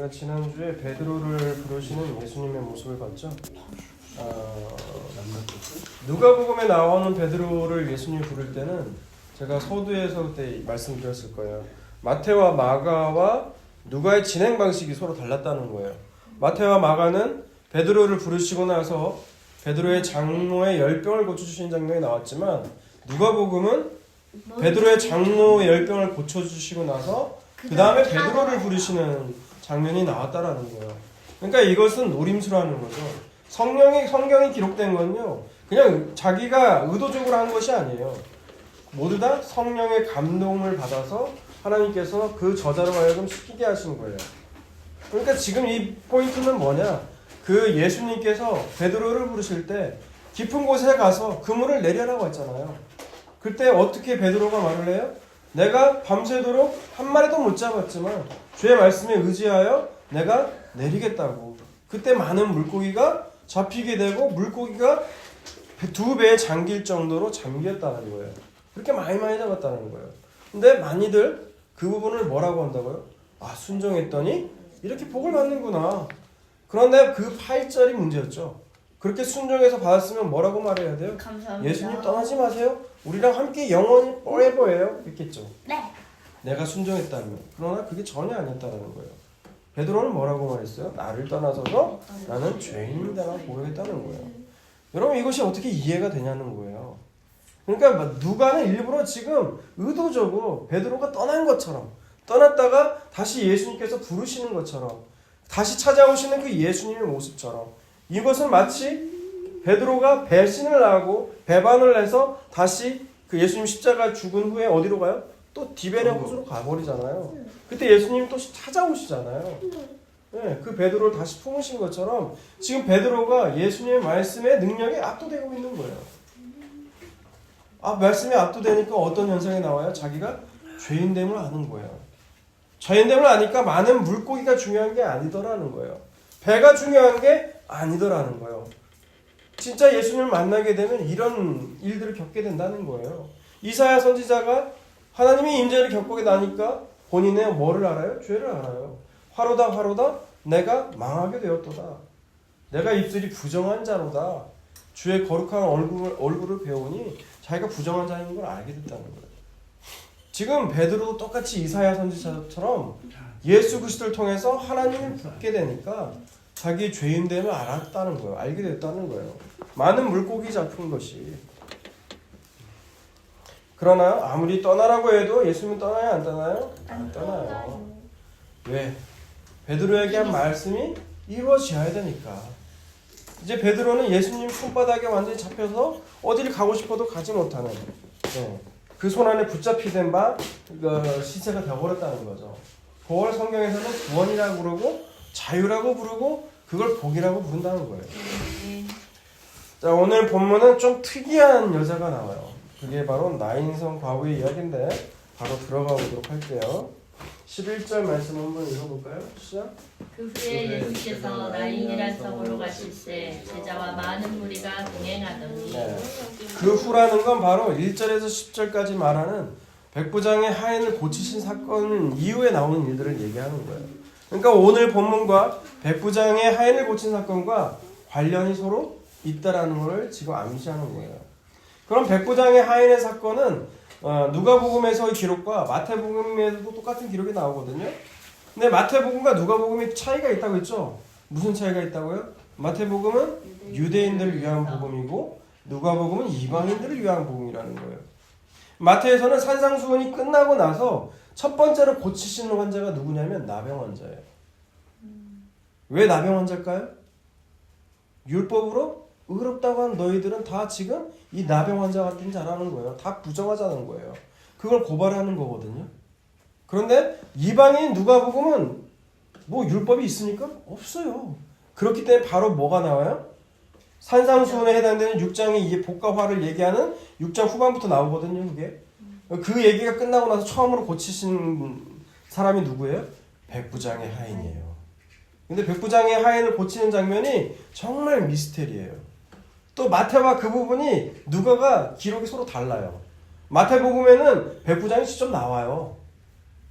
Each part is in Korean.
우리가 지난주에 베드로를 부르시는 예수님의 모습을 봤죠. 누가복음에 나오는 베드로를 예수님이 부를 때는 제가 서두에서 그때 말씀드렸을 거예요. 마태와 마가와 누가의 진행 방식이 서로 달랐다는 거예요. 마태와 마가는 베드로를 부르시고 나서 베드로의 장로의 열병을 고쳐주신 장면이 나왔지만, 누가복음은 베드로의 장로의 열병을 고쳐주시고 나서 그 다음에 베드로를 부르시는 장면이 나왔다라는 거예요. 그러니까 이것은 노림수라는 거죠. 성경이 기록된 건요, 그냥 자기가 의도적으로 한 것이 아니에요. 모두 다 성령의 감동을 받아서 하나님께서 그 저자로 하여금 시키게 하신 거예요. 그러니까 지금 이 포인트는 뭐냐? 그 예수님께서 베드로를 부르실 때 깊은 곳에 가서 그물을 내려라고 했잖아요. 그때 어떻게 베드로가 말을 해요? 내가 밤새도록 한 마리도 못 잡았지만 주의 말씀에 의지하여 내가 내리겠다고. 그때 많은 물고기가 잡히게 되고 물고기가 2배에 잠길 정도로 잠겼다는 거예요. 그렇게 많이 잡았다는 거예요. 근데 많이들 그 부분을 뭐라고 한다고요? 순종했더니 이렇게 복을 받는구나. 그런데 그 8절이 문제였죠. 그렇게 순종해서 받았으면 뭐라고 말해야 돼요? 감사합니다. 예수님 떠나지 마세요. 우리랑 함께 영원히 forever예요. 이랬겠죠. 네. 내가 순종했다면. 그러나 그게 전혀 아니었다는 거예요. 베드로는 뭐라고 말했어요? 나를 떠나서서 나는 죄인이다라고 고백했다는 거예요. 여러분, 이것이 어떻게 이해가 되냐는 거예요. 그러니까 누가는 일부러 지금 의도적으로 베드로가 떠난 것처럼, 떠났다가 다시 예수님께서 부르시는 것처럼, 다시 찾아오시는 그 예수님의 모습처럼, 이것은 마치 베드로가 배신을 하고 배반을 해서 다시 그 예수님 십자가 죽은 후에 어디로 가요? 또 디베네 호수로 가버리잖아요. 그때 예수님이 또 찾아오시잖아요. 네, 그 베드로를 다시 품으신 것처럼 지금 베드로가 예수님의 말씀의 능력에 압도되고 있는 거예요. 말씀에 압도되니까 어떤 현상이 나와요? 자기가 죄인됨을 아는 거예요. 죄인됨을 아니까 많은 물고기가 중요한 게 아니더라는 거예요. 배가 중요한 게 아니더라는 거예요. 진짜 예수님을 만나게 되면 이런 일들을 겪게 된다는 거예요. 이사야 선지자가 하나님의 임재를 겪게 나니까 본인의 뭐를 알아요? 죄를 알아요. 화로다 내가 망하게 되었도다. 내가 입술이 부정한 자로다. 주의 거룩한 얼굴을 배우니 자기가 부정한 자인 걸 알게 됐다는 거예요. 지금 베드로도 똑같이 이사야 선지자처럼 예수 그리스도를 통해서 하나님을 붙게 되니까 자기 죄인됨을 알았다는 거예요. 알게 됐다는 거예요. 많은 물고기 잡힌 것이. 그러나 아무리 떠나라고 해도 예수님은 떠나요? 안 떠나요? 안 떠나요. 왜? 베드로에게 한 말씀이 이루어져야 되니까. 이제 베드로는 예수님 손바닥에 완전히 잡혀서 어디를 가고 싶어도 가지 못하는, 그 손 안에 붙잡히된 바 시체가 되어버렸다는 거죠. 그걸 성경에서는 구원이라고 부르고 자유라고 부르고 그걸 복이라고 부른다는 거예요. 자, 오늘 본문은 좀 특이한 여자가 나와요. 그게 바로 나인성 과부의 이야기인데 바로 들어가 보도록 할게요. 11절 말씀 한번 읽어볼까요? 시작. 그 후에 예수께서 나인이란 성으로 가실새 제자와 많은 무리가 동행하더니 그 후라는 건 바로 1절에서 10절까지 말하는 백부장의 하인을 고치신 사건 이후에 나오는 일들을 얘기하는 거예요. 그러니까 오늘 본문과 백부장의 하인을 고친 사건과 관련이 서로 있다라는 것을 지금 암시하는 거예요. 그럼 백부장의 하인의 사건은 누가복음에서의 기록과 마태복음에서도 똑같은 기록이 나오거든요. 근데 마태복음과 누가복음이 차이가 있다고 했죠? 무슨 차이가 있다고요? 마태복음은 유대인들을 위한 복음이고 누가복음은 이방인들을 위한 복음이라는 거예요. 마태에서는 산상수훈이 끝나고 나서 첫 번째로 고치시는 환자가 누구냐면 나병 환자예요. 왜 나병 환자일까요? 율법으로 의롭다고 한 너희들은 다 지금 이 나병 환자 같은 자라는 거예요. 다 부정하자는 거예요. 그걸 고발하는 거거든요. 그런데 이방인 누가복음은 뭐 율법이 있습니까? 없어요. 그렇기 때문에 바로 뭐가 나와요? 산상수훈에 해당되는 6장의 이 복과화를 얘기하는 6장 후반부터 나오거든요. 그게. 그 얘기가 끝나고 나서 처음으로 고치신 사람이 누구예요? 백부장의 하인이에요. 근데 백부장의 하인을 고치는 장면이 정말 미스테리예요. 또 마태와 그 부분이 누가가 기록이 서로 달라요. 마태복음에는 백부장이 직접 나와요.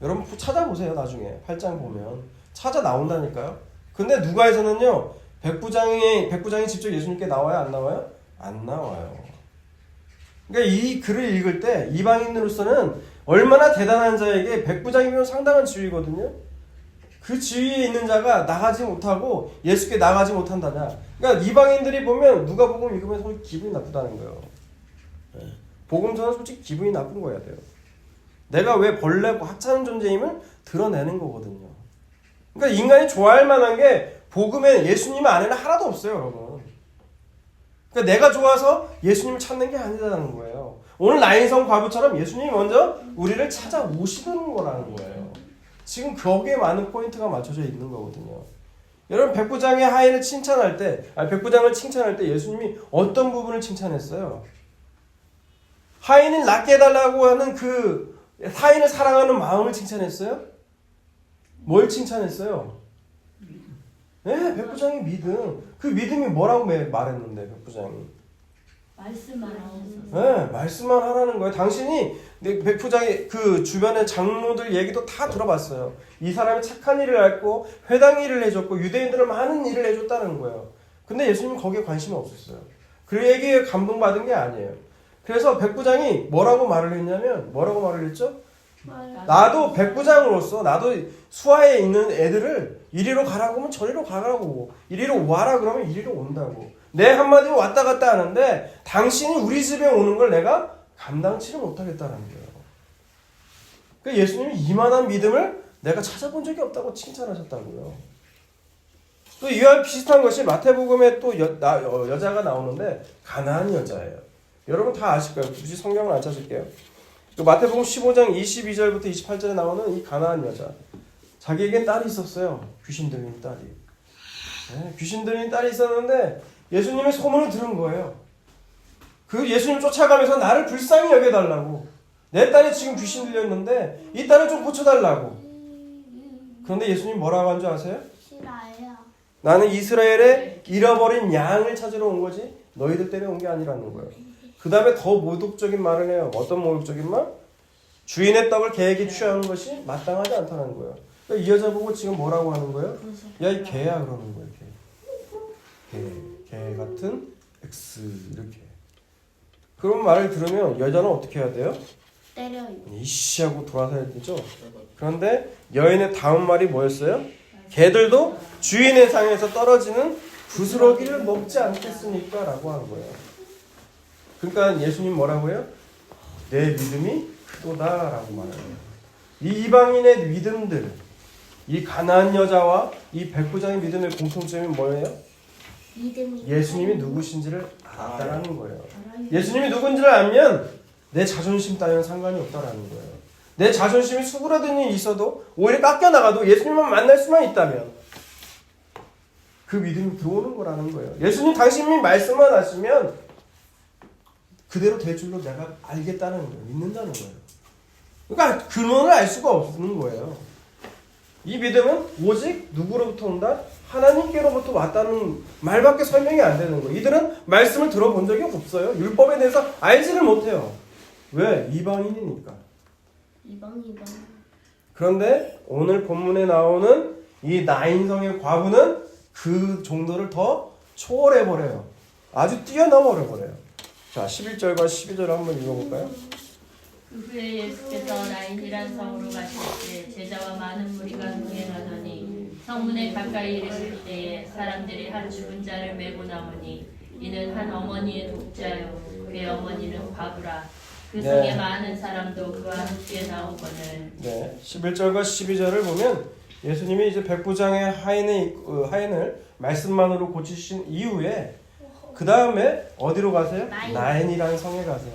여러분 찾아보세요. 나중에 8장 보면 찾아 나온다니까요. 근데 누가에서는요, 백부장이 직접 예수님께 나와요, 안 나와요? 안 나와요. 그러니까 이 글을 읽을 때 이방인으로서는 얼마나 대단한 자에게 백부장이면 상당한 지위거든요. 그 지위에 있는 자가 나가지 못하고 예수께 나가지 못한다냐. 그러니까 이방인들이 보면 누가복음 읽으면 솔직히 기분이 나쁘다는 거예요. 복음서는 솔직히 기분이 나쁜 거야 돼요. 내가 왜 벌레고 하찮은 존재임을 드러내는 거거든요. 그러니까 인간이 좋아할 만한 게 복음에 예수님 안에는 하나도 없어요, 여러분. 그러니까 내가 좋아서 예수님을 찾는 게 아니라는 거예요. 오늘 나인성 과부처럼 예수님이 먼저 우리를 찾아오시는 거라는 거예요. 지금 거기에 많은 포인트가 맞춰져 있는 거거든요. 여러분 백부장의 하인을 칭찬할 때, 백부장을 칭찬할 때 예수님이 어떤 부분을 칭찬했어요? 하인을 낫게 해달라고 하는 그 하인을 사랑하는 마음을 칭찬했어요? 뭘 칭찬했어요? 네, 백부장의 믿음. 그 믿음이 뭐라고 말했는데 백부장이? 말씀만 하셔서. 네, 말씀만 하라는 거예요. 당신이 백부장이 그 주변의 장로들 얘기도 다 들어봤어요. 이 사람이 착한 일을 했고 회당 일을 해줬고 유대인들은 많은 일을 해줬다는 거예요. 근데 예수님은 거기에 관심이 없었어요. 그 얘기에 감동받은 게 아니에요. 그래서 백부장이 뭐라고 말을 했냐면 뭐라고 말을 했죠? 나도 백부장으로서 나도 수하에 있는 애들을 이리로 가라고 하면 저리로 가라고, 이리로 와라 그러면 이리로 온다고. 내 한마디 왔다 갔다 하는데 당신이 우리 집에 오는 걸 내가 감당치를 못하겠다는 거예요. 그러니까 예수님이 이만한 믿음을 내가 찾아본 적이 없다고 칭찬하셨다고요. 또 이와 비슷한 것이 마태복음에 또 여자가 나오는데 가나안 여자예요. 여러분 다 아실 거예요. 굳이 성경을 안 찾을게요. 마태복음 15장 22절부터 28절에 나오는 이 가나안 여자. 자기에겐 딸이 있었어요. 귀신 들린 딸이. 네, 귀신 들린 딸이 있었는데 예수님의 소문을 들은 거예요. 그 예수님 쫓아가면서 나를 불쌍히 여겨달라고. 내 딸이 지금 귀신 들렸는데 이 딸을 좀 고쳐달라고. 그런데 예수님 뭐라고 한 줄 아세요? 싫어요. 나는 이스라엘의 잃어버린 양을 찾으러 온 거지 너희들 때문에 온 게 아니라는 거예요. 그 다음에 더 모독적인 말을 해요. 어떤 모독적인 말? 주인의 떡을 개에게 취하는 것이 마땅하지 않다는 거예요. 그러니까 이 여자 보고 지금 뭐라고 하는 거예요? 야, 이 개야 그러는 거예요. 개 같은 X 이렇게. 그런 말을 들으면 여자는 어떻게 해야 돼요? 때려요. 이씨하고 돌아서야 되죠. 그런데 여인의 다음 말이 뭐였어요? 개들도 주인의 상에서 떨어지는 부스러기를 먹지 않겠습니까? 라고 한 거예요. 그러니까 예수님 뭐라고 해요? 내 믿음이 크도다 라고 말해요. 이 이방인의 믿음들, 이 가나안 여자와 이 백부장의 믿음의 공통점이 뭐예요? 예수님이 누구신지를 알았다라는 거예요. 예수님이 누군지를 알면 내 자존심 따위는 상관이 없다라는 거예요. 내 자존심이 수그러든 일이 있어도 오히려 깎여나가도 예수님만 만날 수만 있다면 그 믿음이 들어오는 거라는 거예요. 예수님 당신이 말씀만 하시면 그대로 될 줄로 내가 알겠다는 거예요. 믿는다는 거예요. 그러니까 근원을 알 수가 없는 거예요. 이 믿음은 오직 누구로부터 온다? 하나님께로부터 왔다는 말밖에 설명이 안 되는 거예요. 이들은 말씀을 들어본 적이 없어요. 율법에 대해서 알지를 못해요. 왜? 이방인이니까. 이방. 그런데 오늘 본문에 나오는 이 나인성의 과부는 그 정도를 더 초월해버려요. 아주 뛰어넘어버려요. 자, 11절과 12절 한번 읽어볼까요? 그 후에 예수께서 나인이란 성으로 가실 때 제자와 많은 무리가 동행하더니 성문에 가까이 이르실 때에 사람들이 한 죽은 자를 메고 나오니 이는 한 어머니의 독자요 그의 어머니는 과부라. 그 성에 많은 사람도 그와 함께 나오거늘. 네, 11절과 12절을 보면 예수님이 이제 백부장의 하인을 말씀만으로 고치신 이후에 그 다음에 어디로 가세요? 나인이라는 성에 가세요.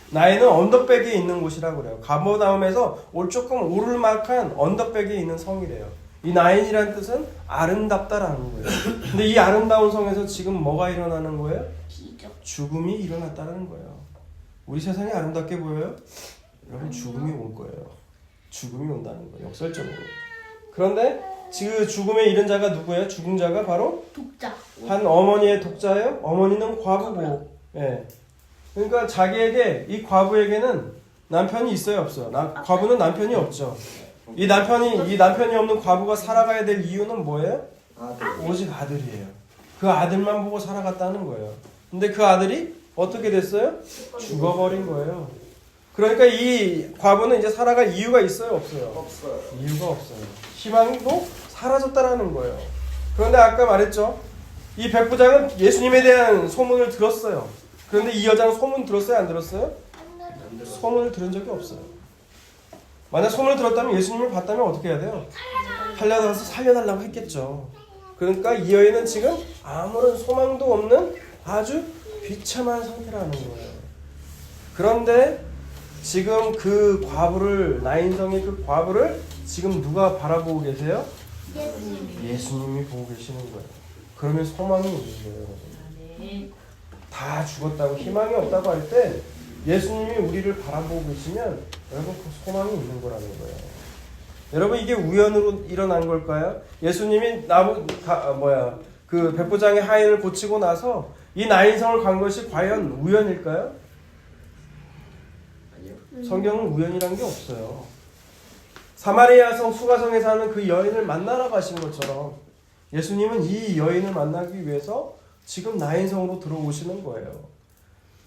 나인은 언덕백에 있는 곳이라고 그래요. 가버나움에서 조금 오르막한 언덕백에 있는 성이래요. 이 나인이라는 뜻은 아름답다라는 거예요. 근데 이 아름다운 성에서 지금 뭐가 일어나는 거예요? 죽음이 일어났다는 거예요. 우리 세상이 아름답게 보여요? 여러분 죽음이 올 거예요. 죽음이 온다는 거예요. 역설적으로. 그런데 그 죽음에 이른 자가 누구예요? 죽은 자가 바로 독자. 한 어머니의 독자예요. 어머니는 과부고. 예. 그러니까 자기에게 이 과부에게는 남편이 있어요, 없어요? 과부는 남편이 없죠. 이 남편이 없는 과부가 살아가야 될 이유는 뭐예요? 아들. 오직 아들이에요. 그 아들만 보고 살아갔다는 거예요. 근데 그 아들이 어떻게 됐어요? 죽어버린 거예요. 그러니까 이 과부는 이제 살아갈 이유가 있어요, 없어요? 없어요. 이유가 없어요. 희망도 사라졌다라는 거예요. 그런데 아까 말했죠. 이 백부장은 예수님에 대한 소문을 들었어요. 그런데 이 여자는 소문 들었어요, 안 들었어요? 소문을 들은 적이 없어요. 만약 소문을 들었다면 예수님을 봤다면 어떻게 해야 돼요? 살려달라서 살려달라고 했겠죠. 그러니까 이 여인은 지금 아무런 소망도 없는 아주 비참한 상태라는 거예요. 그런데 지금 그 과부를, 나인성의 그 과부를 지금 누가 바라보고 계세요? 예수님이 보고 계시는 거예요. 그러면 소망이 있는 거예요. 아멘. 다 죽었다고 희망이 없다고 할 때 예수님이 우리를 바라보고 계시면 여러분 그 소망이 있는 거라는 거예요. 여러분 이게 우연으로 일어난 걸까요? 예수님이 그 백부장의 하인을 고치고 나서 이 나인성을 간 것이 과연 우연일까요? 아니요. 성경은 우연이란 게 없어요. 사마리아성 수가성에 사는 그 여인을 만나러 가신 것처럼 예수님은 이 여인을 만나기 위해서 지금 나인성으로 들어오시는 거예요.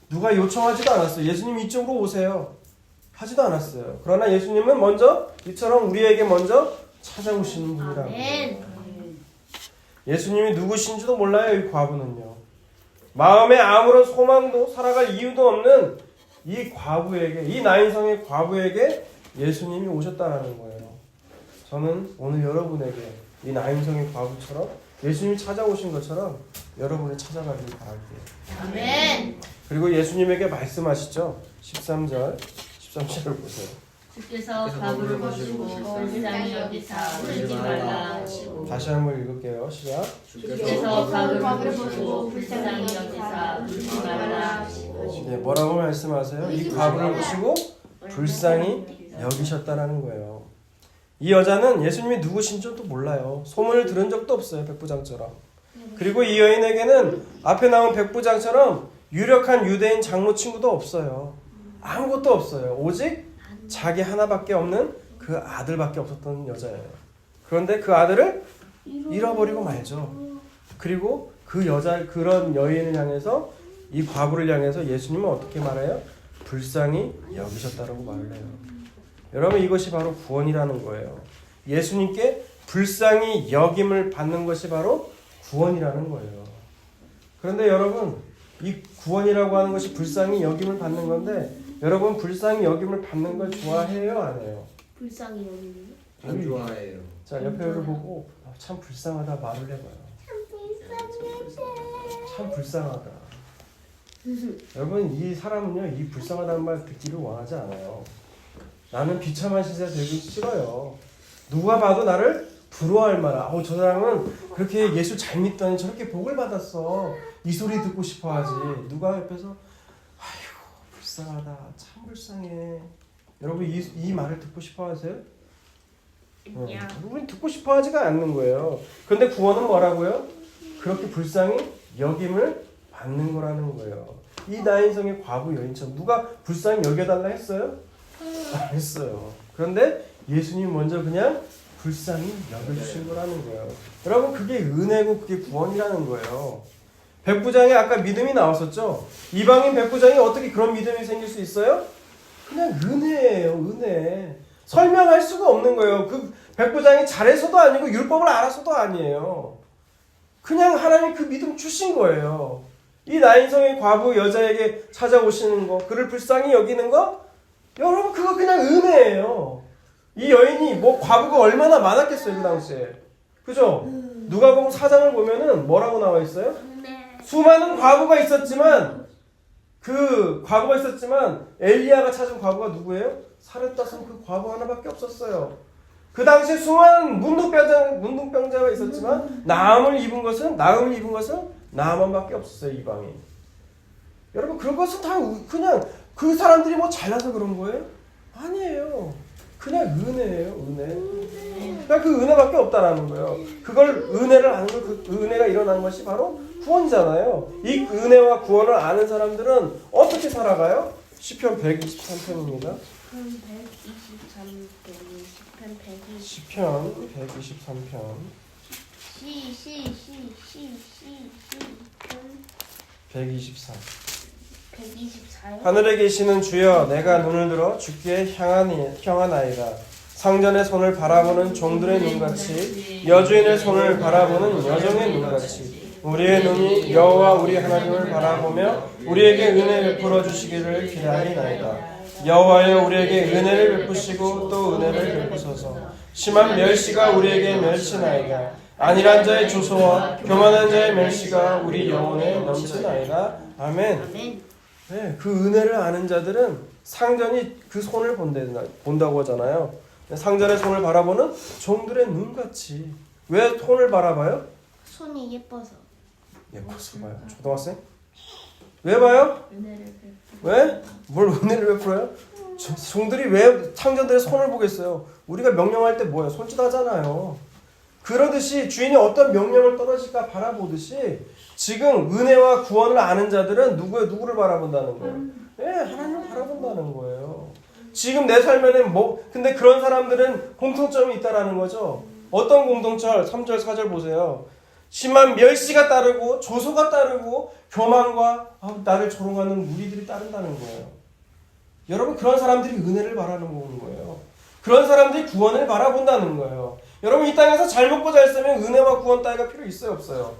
누가 요청하지도 않았어요. 예수님 이쪽으로 오세요 하지도 않았어요. 그러나 예수님은 먼저 이처럼 우리에게 먼저 찾아오시는 분이라고. 아멘. 예수님이 누구신지도 몰라요. 이 과부는요. 마음에 아무런 소망도 살아갈 이유도 없는 이 과부에게, 이 나인성의 과부에게 예수님이 오셨다는 거예요. 저는 오늘 여러분에게 이 나인성의 과부처럼 예수님이 찾아오신 것처럼 여러분이 찾아가길 바랄게요. 아멘. 그리고 예수님에게 말씀하시죠. 13절을 보세요. 주께서 과부를 보시고 불쌍히 여기사 울지 말라 하시고. 다시 한번 읽을게요. 시작. 주께서 과부를 보시고 불쌍히 여기사 울지 말라 하시고. 네, 뭐라고 말씀하세요? 이 과부를 보시고 불쌍히 여기셨다라는 거예요. 이 여자는 예수님이 누구신 줄도 몰라요. 소문을 들은 적도 없어요. 백부장처럼. 그리고 이 여인에게는 앞에 나온 백부장처럼 유력한 유대인 장로 친구도 없어요. 아무것도 없어요. 오직 자기 하나밖에 없는 그 아들밖에 없었던 여자예요. 그런데 그 아들을 잃어버리고 말죠. 그리고 그런 여인을 향해서, 이 과부를 향해서 예수님은 어떻게 말해요? 불쌍히 여기셨다라고 말을 해요. 여러분 이것이 바로 구원이라는 거예요. 예수님께 불쌍히 여김을 받는 것이 바로 구원이라는 거예요. 그런데 여러분 이 구원이라고 하는 것이 불쌍히 여김을 받는 건데, 여러분 불쌍히 여김을 받는 걸 좋아해요, 안 해요? 불쌍히 여기는. 안 좋아해요. 자, 옆에 여를 보고 참 불쌍하다 말을 해봐요. 참 불쌍하다. 여러분 이 사람은요, 이 불쌍하다는 말 듣기를 원하지 않아요. 나는 비참한 시세 되기 싫어요. 누가 봐도 나를 부러워할 만한, 저 사람은 그렇게 예수 잘 믿더니 저렇게 복을 받았어, 이 소리 듣고 싶어 하지. 누가 옆에서 아이고 불쌍하다, 참 불쌍해. 여러분 이 말을 듣고 싶어 하세요? 우린 듣고 싶어 하지가 않는 거예요. 그런데 구원은 뭐라고요? 그렇게 불쌍히 여김을 받는 거라는 거예요. 이 나인성의 과부 여인처럼 누가 불쌍히 여겨달라 했어요? 안 했어요. 그런데 예수님 먼저 그냥 불쌍히 여겨주신 거라는 거예요. 여러분 그게 은혜고 그게 구원이라는 거예요. 백부장이 아까 믿음이 나왔었죠? 이방인 백부장이 어떻게 그런 믿음이 생길 수 있어요? 그냥 은혜예요. 은혜. 설명할 수가 없는 거예요. 그 백부장이 잘해서도 아니고 율법을 알아서도 아니에요. 그냥 하나님이 그 믿음 주신 거예요. 이 나인성의 과부 여자에게 찾아오시는 거, 그를 불쌍히 여기는 거, 여러분 그거 그냥 은혜예요. 이 여인이 과부가 얼마나 많았겠어요 그 당시에. 그죠? 누가복음 4장을 보면은 뭐라고 나와 있어요? 수많은 과부가 있었지만 엘리야가 찾은 과부가 누구예요? 사렙다성 그 과부 하나밖에 없었어요. 그 당시에 수많은 문둥병자가 있었지만 나음을 입은 것은 나만밖에 없었어요. 이방인. 여러분 그것은 다 그냥 그 사람들이 잘나서 그런 거예요? 아니에요. 그냥 은혜예요. 은혜. 그러니까 그 은혜밖에 없다라는 거예요. 그걸 은혜를 아는 그 은혜가 일어난 것이 바로 구원이잖아요. 이 은혜와 구원을 아는 사람들은 어떻게 살아가요? 시편 123편입니다. 123편이 10편 시편 123편. 124. 124요? 하늘에 계시는 주여, 내가 눈을 들어 주께 향하나이다. 상전의 손을 바라보는 종들의 눈같이, 여주인의 손을 바라보는 여종의 눈같이 우리의 눈이 여호와 우리 하나님을 바라보며 우리에게 은혜 베풀어 주시기를 기다리나이다. 여호와여, 우리에게 은혜를 베푸시고 또 은혜를 베푸소서. 심한 멸시가 우리에게 멸치나이다. 안일한 자의 조소와 교만한 자의 멸시가 우리 영혼에 넘치나이다. 아멘. 아멘. 네, 그 은혜를 아는 자들은 상전이 그 손을 본다고 하잖아요. 상전의 손을 바라보는 종들의 눈같이. 왜 손을 바라봐요? 손이 예뻐서. 예뻐서 봐요. 초등학생? 왜 봐요? 은혜를 베풀. 왜? 뭘 은혜를 베풀어요? 종들이 왜 상전들의 손을 보겠어요? 우리가 명령할 때 뭐예요? 손짓하잖아요. 그러듯이 주인이 어떤 명령을 떨어질까 바라보듯이 지금 은혜와 구원을 아는 자들은 누구를 바라본다는 거예요? 네, 하나님을 바라본다는 거예요. 지금 내 삶에는 근데 그런 사람들은 공통점이 있다라는 거죠. 어떤 공통점? 3절 4절 보세요. 심한 멸시가 따르고 조소가 따르고 교만과 나를 조롱하는 무리들이 따른다는 거예요. 여러분, 그런 사람들이 은혜를 바라는 거예요. 그런 사람들이 구원을 바라본다는 거예요. 여러분, 이 땅에서 잘 먹고 잘 살면 은혜와 구원 따위가 필요 있어요, 없어요?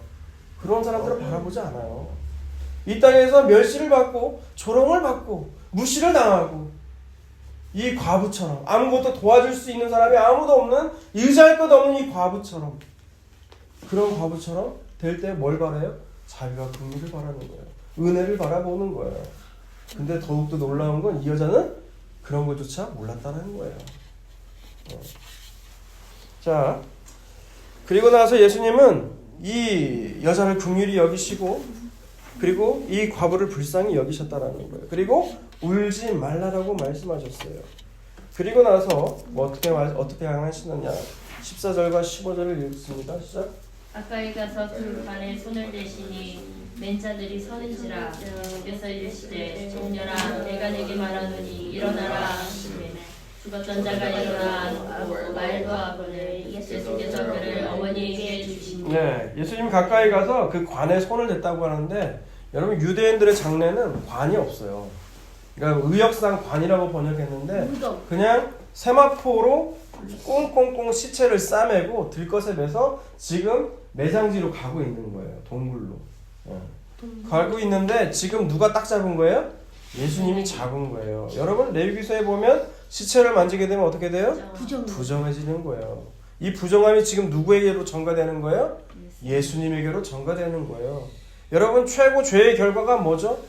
그런 사람들을 바라보지 않아요. 이 땅에서 멸시를 받고 조롱을 받고 무시를 당하고 이 과부처럼 아무것도 도와줄 수 있는 사람이 아무도 없는, 의지할 것 없는 이 과부처럼, 그런 과부처럼 될 때 뭘 바라요? 자비와 긍휼을 바라는 거예요. 은혜를 바라보는 거예요. 근데 더욱더 놀라운 건 이 여자는 그런 것조차 몰랐다는 거예요. 자, 그리고 나서 예수님은 이 여자를 긍휼히 여기시고 그리고 이 과부를 불쌍히 여기셨다라는 거예요. 그리고 울지 말라라고 말씀하셨어요. 그리고 나서 어떻게 항하시느냐? 14절과 15절을 읽습니다. 시작. 가까이 가서 그 관에 손을 대시니 맨자들이 서는지라. 주께서 이르시되 종려라, 내가 내게 말하노니 일어나라 하시매 죽었던 자가 일어나 앉고 말도 하거늘 예수께서 그를 어머니에게 주시니. 네, 예수님 가까이 가서 그 관에 손을 댔다고 하는데, 여러분, 유대인들의 장례는 관이 없어요. 그러니까 의역상 관이라고 번역했는데 무덤. 그냥 세마포로 꽁꽁꽁 시체를 싸매고 들것에 매서 지금 매장지로 가고 있는 거예요. 동굴로. 가고 있는데 지금 누가 딱 잡은 거예요? 예수님이 잡은 거예요. 여러분, 레위기서에 보면 시체를 만지게 되면 어떻게 돼요? 부정해지는 거예요. 이 부정함이 지금 누구에게로 전가되는 거예요? 예수님에게로 전가되는 거예요. 여러분, 최고 죄의 결과가 뭐죠?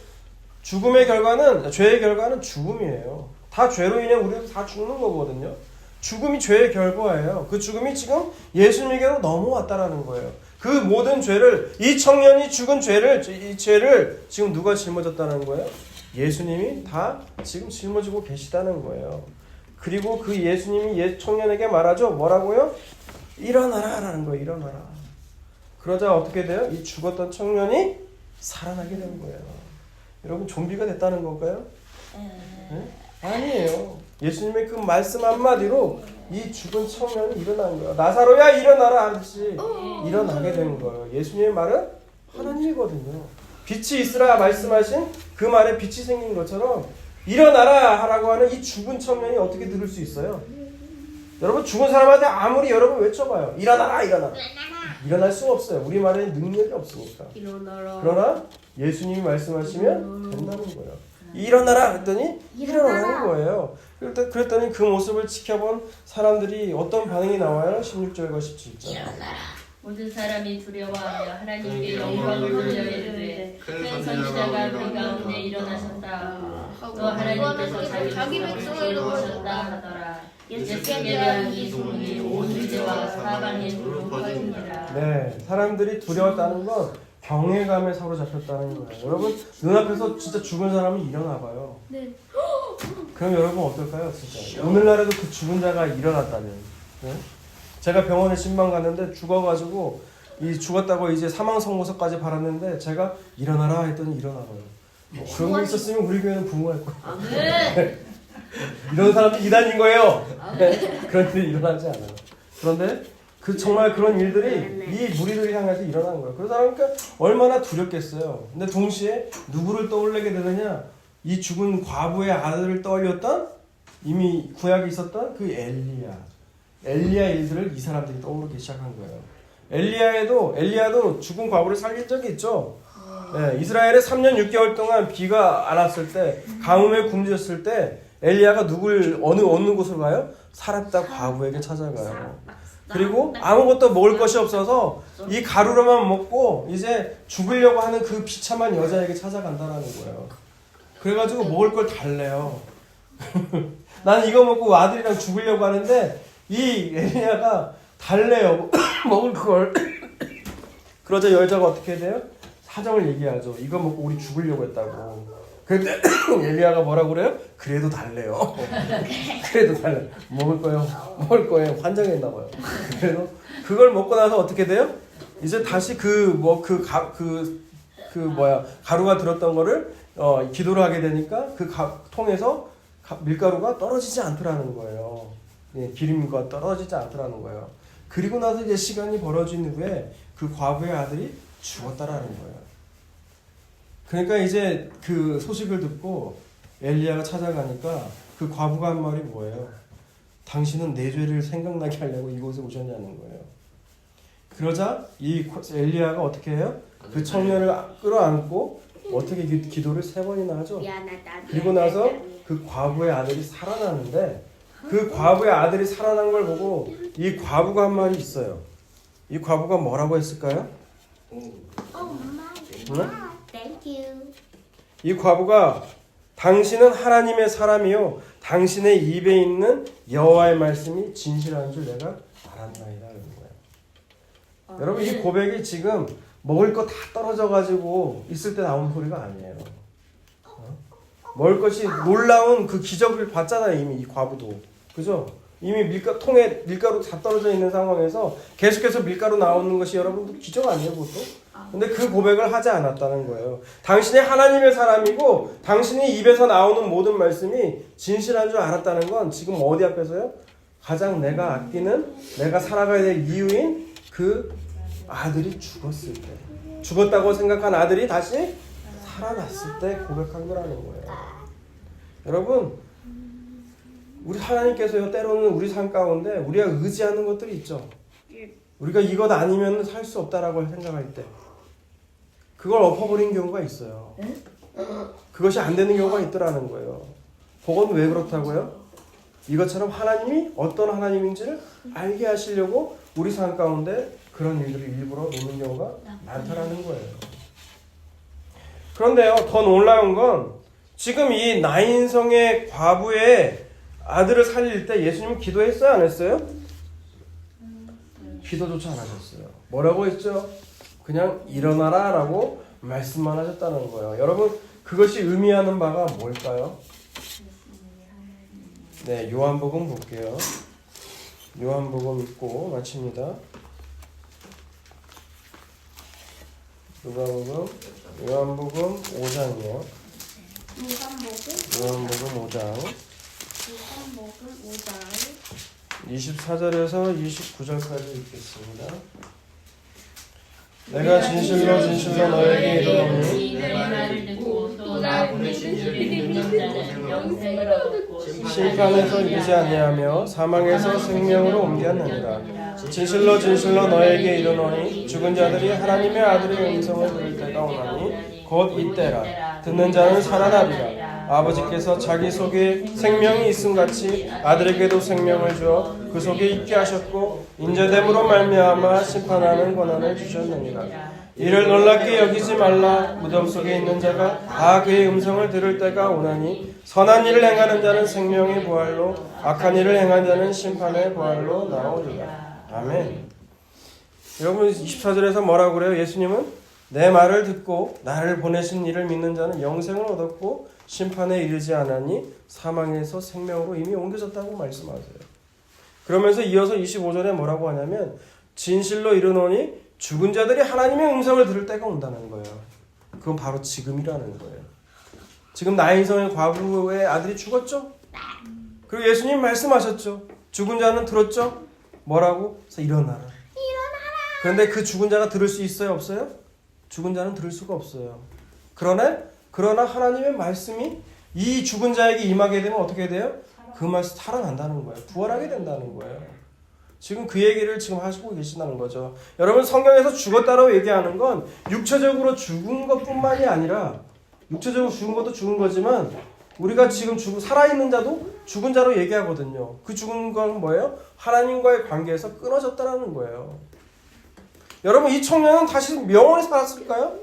죄의 결과는 죽음이에요. 다 죄로 인해 우리는 다 죽는 거거든요. 죽음이 죄의 결과예요. 그 죽음이 지금 예수님에게로 넘어왔다라는 거예요. 그 모든 죄를, 이 청년이 죽은 이 죄를 지금 누가 짊어졌다는 거예요? 예수님이 다 지금 짊어지고 계시다는 거예요. 그리고 그 예수님이 청년에게 말하죠. 뭐라고요? 일어나라 라는 거예요. 일어나라. 그러자 어떻게 돼요? 이 죽었던 청년이 살아나게 된 거예요. 여러분, 좀비가 됐다는 건가요? 네? 아니에요. 예수님의 그 말씀 한마디로 이 죽은 청년이 일어난 거예요. 나사로야 일어나라 하듯이 일어나게 된 거예요. 예수님의 말은 하나님이거든요. 빛이 있으라 말씀하신 그 말에 빛이 생긴 것처럼 일어나라 하라고 하는 이 죽은 청년이 어떻게 들을 수 있어요? 여러분, 죽은 사람한테 아무리 여러분 외쳐봐요. 일어나라, 일어나라. 일어날 수가 없어요. 우리 말에 능력이 없으니까. 그러나 예수님이 말씀하시면 된다는 거예요. 일어나라 했더니 일어나는 거예요. 그랬더니 그 모습을 지켜본 사람들이 어떤 반응이 나와요? 16절과 17절. 모든 사람이 두려워하며 하나님께 영광을 돌려 이르되 큰 선지자가 그 가운데 일어나셨다. 또 하나님께서 자기 백성을 도우셨다 하더라. 예수께 대한 이 소문이 온 유대와 사방에 두루 퍼지니라. 네, 사람들이 두려웠다는 건 경외감에 사로잡혔다는 거예요. 여러분, 눈앞에서 진짜 죽은 사람이 일어나 봐요. 네. 그럼 여러분 어떨까요? 진짜 오늘날에도 그 죽은 자가 일어났다면, 네? 제가 병원에 신방 갔는데 죽어가지고 죽었다고 이제 사망 선고서까지 받았는데 제가 일어나라 했더니 일어나고요. 그런 게 있었으면 우리 교회는 부흥할 거예요. 이런 사람들이 이단인 거예요. 그런 일이 일어나지 않아요. 그런데 정말 그런 일들이 이 무리들을 향해서 일어난 거예요. 그러니까 얼마나 두렵겠어요. 근데 동시에 누구를 떠올리게 되느냐? 이 죽은 과부의 아들을 떠올렸던 이미 구약에 있었던 그 엘리야 일들을 이 사람들이 떠오르기 시작한 거예요. 엘리야도 죽은 과부를 살린 적이 있죠. 네, 이스라엘에 3년 6개월 동안 비가 안 왔을 때, 가뭄에 굶주렸을 때 엘리야가 어느 곳으로 가요? 사렙다 과부에게 찾아가요. 그리고 아무것도 먹을 것이 없어서 이 가루로만 먹고 이제 죽으려고 하는 그 비참한 여자에게 찾아간다라는 거예요. 그래가지고 먹을 걸 달래요. 나는 이거 먹고 아들이랑 죽으려고 하는데 이 엘리야가 달래요. 먹을 걸. 그러자 여자가 어떻게 돼요? 사정을 얘기하죠. 이거 먹고 우리 죽으려고 했다고. 근데 엘리야가 뭐라고 그래요? 그래도 달래요. 그래도 달래. 먹을 거예요. 환장했나 봐요. 그래도 그걸 먹고 나서 어떻게 돼요? 이제 다시 가루가 들었던 거를 기도를 하게 되니까 통에서 밀가루가 떨어지지 않더라는 거예요. 예, 기름과 떨어지지 않더라는 거예요. 그리고 나서 이제 시간이 벌어진 후에 그 과부의 아들이 죽었다라는 거예요. 그러니까 이제 그 소식을 듣고 엘리야가 찾아가니까 그 과부가 한 말이 뭐예요? 당신은 내 죄를 생각나게 하려고 이곳에 오셨냐는 거예요. 그러자 이 엘리야가 어떻게 해요? 그 청년을 끌어안고 어떻게 기도를 3번이나 하죠. 미안하다. 그리고 나서 그 과부의 아들이 살아나는데 그 과부의 아들이 살아난 걸 보고 이 과부가 한 말이 있어요. 이 과부가 뭐라고 했을까요? 엄마. 응? Thank you. 이 과부가 당신은 하나님의 사람이요 당신의 입에 있는 여호와의 말씀이 진실한 줄 내가 알았나이다 이런 거예요. 여러분 이 고백이 지금 먹을 거 다 떨어져 가지고 있을 때 나온 소리가 아니에요. 먹을 것이 놀라운 그 기적을 봤잖아요. 이미 이 과부도. 그죠? 이미 통에 밀가루 다 떨어져 있는 상황에서 계속해서 밀가루 나오는 것이 여러분 기적 아니에요, 그것도? 근데 그 고백을 하지 않았다는 거예요. 당신이 하나님의 사람이고 당신이 입에서 나오는 모든 말씀이 진실한 줄 알았다는 건 지금 어디 앞에서요? 가장 내가 아끼는, 내가 살아가야 될 이유인 그 아들이 죽었을 때, 죽었다고 생각한 아들이 다시 살아났을 때 고백한 거라는 거예요. 여러분, 우리 하나님께서요, 때로는 우리 삶 가운데 우리가 의지하는 것들이 있죠. 우리가 이것 아니면 살 수 없다라고 생각할 때 그걸 엎어버린 경우가 있어요. 그것이 안 되는 경우가 있더라는 거예요. 그건 왜 그렇다고요? 이것처럼 하나님이 어떤 하나님인지를 알게 하시려고 우리 삶 가운데 그런 일들을 일부러 놓는 경우가 많다라는 거예요. 그런데요, 더 놀라운 건 지금 이 나인성의 과부의 아들을 살릴 때 예수님은 기도했어요? 안 했어요? 기도조차 안 하셨어요. 뭐라고 했죠? 그냥 일어나라 라고 말씀만 하셨다는 거예요. 여러분, 그것이 의미하는 바가 뭘까요? 네, 요한복음 볼게요. 요한복음 읽고 마칩니다. 요한복음 5장이에요. 요한복음 5장 24절에서 29절까지 읽겠습니다. 내가 진실로 진실로 너에게 이르노니 내 말을 듣고 또 나 보내신 이를 믿는 자는 영생을 얻고 심판에서 이르지 아니하며 사망에서 생명으로 옮겼느니라. 진실로 진실로 너에게 이르노니 죽은 자들이 하나님의 아들의 음성을 들을 때가 오나니 곧 이때라. 듣는 자는 살아나리라. 아버지께서 자기 속에 생명이 있음같이 아들에게도 생명을 주어 그 속에 있게 하셨고 인자됨으로 말미암아 심판하는 권한을 주셨느니라. 이를 놀랍게 여기지 말라. 무덤 속에 있는 자가 다 그의 음성을 들을 때가 오나니 선한 일을 행하는 자는 생명의 부활로 악한 일을 행하는 자는 심판의 부활로 나오리라. 아멘. 여러분 24절에서 뭐라고 그래요? 예수님은 내 말을 듣고 나를 보내신 이를 믿는 자는 영생을 얻었고 심판에 이르지 않으니 사망에서 생명으로 이미 옮겨졌다고 말씀하세요. 그러면서 이어서 25절에 뭐라고 하냐면 진실로 이르노니 죽은 자들이 하나님의 음성을 들을 때가 온다는 거예요. 그건 바로 지금이라는 거예요. 지금 나인성의 과부의 아들이 죽었죠? 그리고 예수님 말씀하셨죠. 죽은 자는 들었죠. 뭐라고? 그래서 일어나라. 그런데 그 죽은 자가 들을 수 있어요? 없어요? 죽은 자는 들을 수가 없어요. 그러나 하나님의 말씀이 이 죽은 자에게 임하게 되면 어떻게 돼요? 그 말씀 살아난다는 거예요. 부활하게 된다는 거예요. 지금 그 얘기를 지금 하시고 계시다는 거죠. 여러분 성경에서 죽었다라고 얘기하는 건 육체적으로 죽은 것뿐만이 아니라 육체적으로 죽은 것도 죽은 거지만 우리가 지금 살아있는 자도 죽은 자로 얘기하거든요. 그 죽은 건 뭐예요? 하나님과의 관계에서 끊어졌다라는 거예요. 여러분 이 청년은 다시 영원히 살았을까요?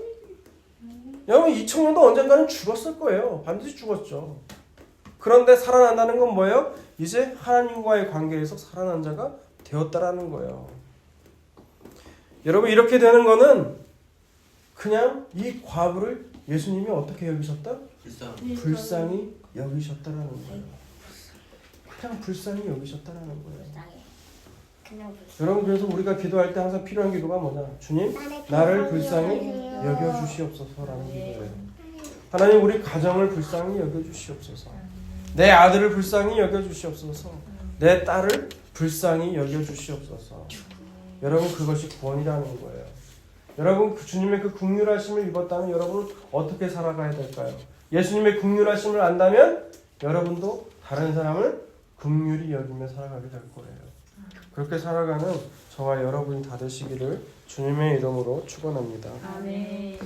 여러분 이 청년도 언젠가는 죽었을 거예요. 반드시 죽었죠. 그런데 살아난다는 건 뭐예요? 이제 하나님과의 관계에서 살아난 자가 되었다라는 거예요. 여러분 이렇게 되는 거는 그냥 이 과부를 예수님이 어떻게 여기셨다? 불쌍히 여기셨다라는 거예요. 그냥 불쌍히 여기셨다라는 거예요. 여러분 그래서 우리가 기도할 때 항상 필요한 기도가 뭐냐? 주님 나를 불쌍히 여겨주시옵소서라는 기도예요. 하나님 우리 가정을 불쌍히 여겨주시옵소서. 내 아들을 불쌍히 여겨주시옵소서. 내 딸을 불쌍히 여겨주시옵소서. 여러분 그것이 구원이라는 거예요. 여러분 그 주님의 그 긍휼하심을 입었다면 여러분은 어떻게 살아가야 될까요? 예수님의 긍휼하심을 안다면 여러분도 다른 사람을 긍휼히 여기며 살아가게 될 거예요. 그렇게 살아가는 저와 여러분이 다 되시기를 주님의 이름으로 축원합니다. 아멘.